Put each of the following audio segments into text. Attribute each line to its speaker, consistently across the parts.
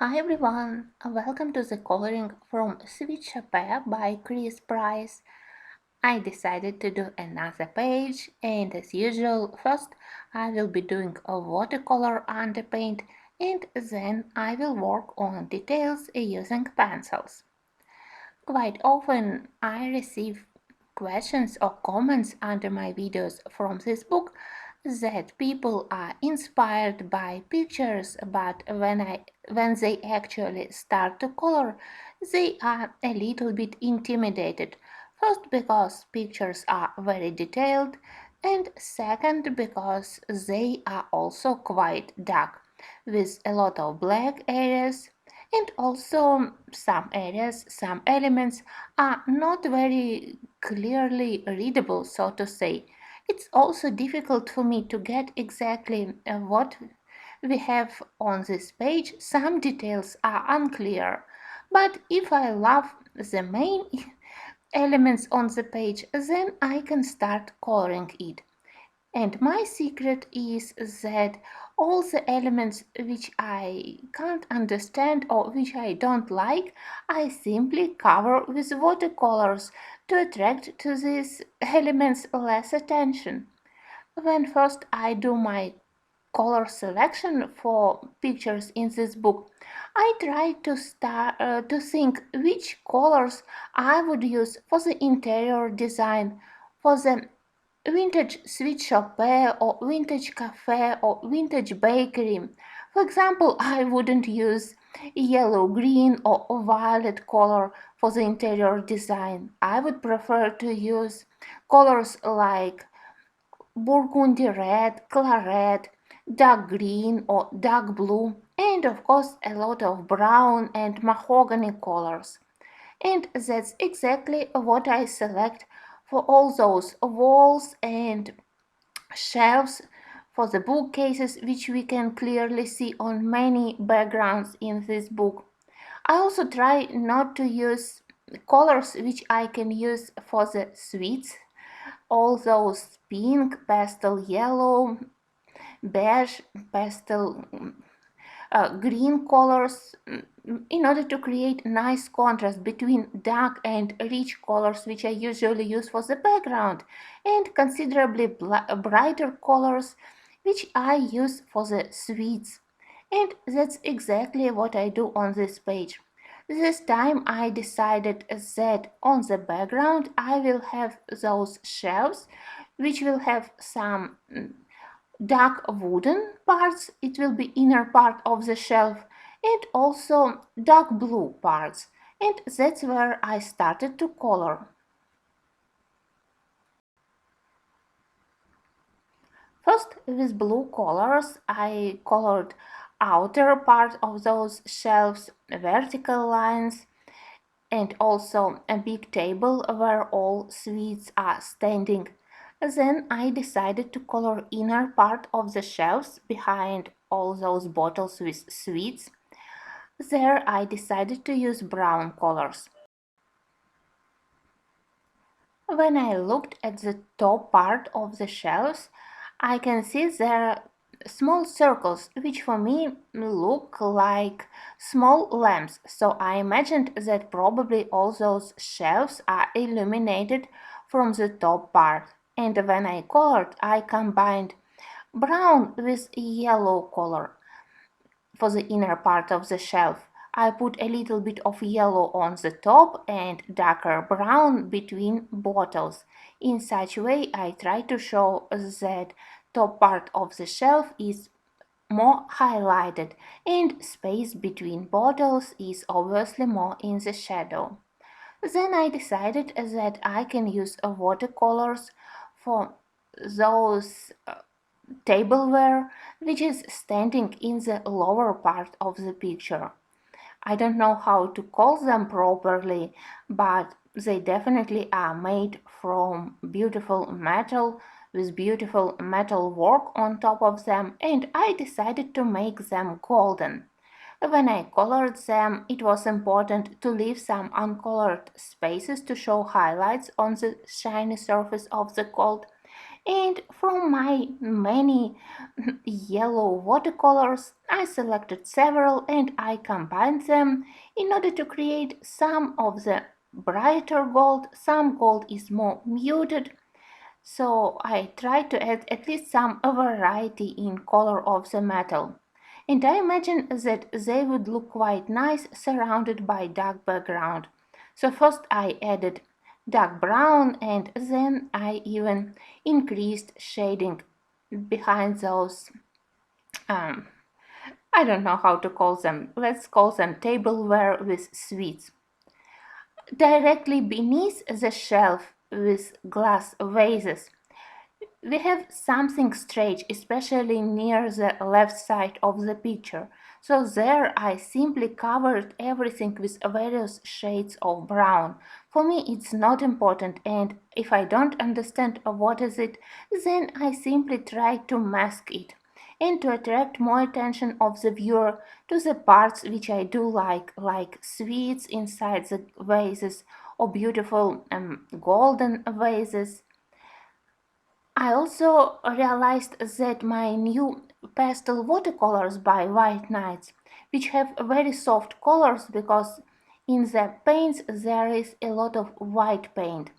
Speaker 1: Hi everyone, welcome to the coloring from Sweet Shoppe by Chris Price. I decided to do another page, and as usual, first I will be doing a watercolor underpaint and then I will work on details using pencils. Quite often I receive questions or comments under my videos from this book that people are inspired by pictures, but when they actually start to color, they are a little bit intimidated. First, because pictures are very detailed, and second, because they are also quite dark, with a lot of black areas, and also some areas, some elements are not very clearly readable, so to say. It's also difficult for me to get exactly what we have on this page. Some details are unclear, but if I love the main elements on the page, then I can start coloring it. And my secret is that all the elements which I can't understand or which I don't like, I simply cover with watercolors to attract to these elements less attention. When first I do my color selection for pictures in this book, I try to think which colors I would use for the interior design, for the vintage sweet shop or vintage cafe or vintage bakery. For example, I wouldn't use yellow, green or violet color for the interior design. I would prefer to use colors like burgundy red, claret, dark green or dark blue, and of course a lot of brown and mahogany colors. And that's exactly what I select for all those walls and shelves, for the bookcases which we can clearly see on many backgrounds in this book. I also try not to use colors which I can use for the sweets, all those pink, pastel yellow, beige, pastel green colors, in order to create nice contrast between dark and rich colors which I usually use for the background, and considerably brighter colors which I use for the sweets. And that's exactly what I do on this page. This time I decided that on the background I will have those shelves which will have some dark wooden parts, it will be inner part of the shelf, and also dark blue parts, and that's where I started to color. First, with blue colors I colored outer part of those shelves, vertical lines, and also a big table where all sweets are standing. Then I decided to color inner part of the shelves behind all those bottles with sweets. There I decided to use brown colors. When I looked at the top part of the shelves, I can see there are small circles which for me look like small lamps, so I imagined that probably all those shelves are illuminated from the top part. And when I colored, I combined brown with yellow color for the inner part of the shelf. I put a little bit of yellow on the top and darker brown between bottles. In such way I try to show that top part of the shelf is more highlighted and space between bottles is obviously more in the shadow. Then I decided that I can use watercolors for those tableware which is standing in the lower part of the picture. I don't know how to call them properly, but they definitely are made from beautiful metal with beautiful metal work on top of them, and I decided to make them golden. When I colored them, it was important to leave some uncolored spaces to show highlights on the shiny surface of the gold, And from my many yellow watercolors, I selected several and I combined them in order to create some of the brighter gold. Some gold is more muted, so I tried to add at least some variety in color of the metal. And I imagine that they would look quite nice surrounded by dark background. So first I added dark brown and then I even increased shading behind those um, I don't know how to call them. Let's call them tableware with sweets. Directly beneath the shelf with glass vases, we have something strange, especially near the left side of the picture. So there I simply covered everything with various shades of brown. For me it's not important, and if I don't understand what is it, then I simply try to mask it and to attract more attention of the viewer to the parts which I do like sweets inside the vases or beautiful golden vases. I also realized that my new pastel watercolors by White Nights, which have very soft colors because in the paints there is a lot of white paint.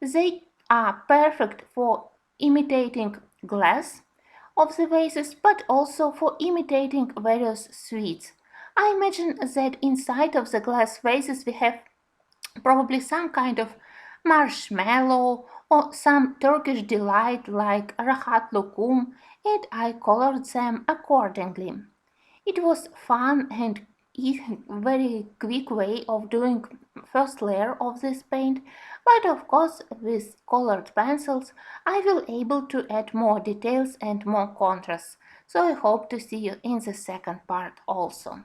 Speaker 1: They are perfect for imitating glass of the vases, but also for imitating various sweets. I imagine that inside of the glass vases we have probably some kind of marshmallow or some Turkish delight like rahat lokum, and I colored them accordingly. It was fun and very quick way of doing first layer of this paint, but of course with colored pencils I will able to add more details and more contrast. So I hope to see you in the second part also.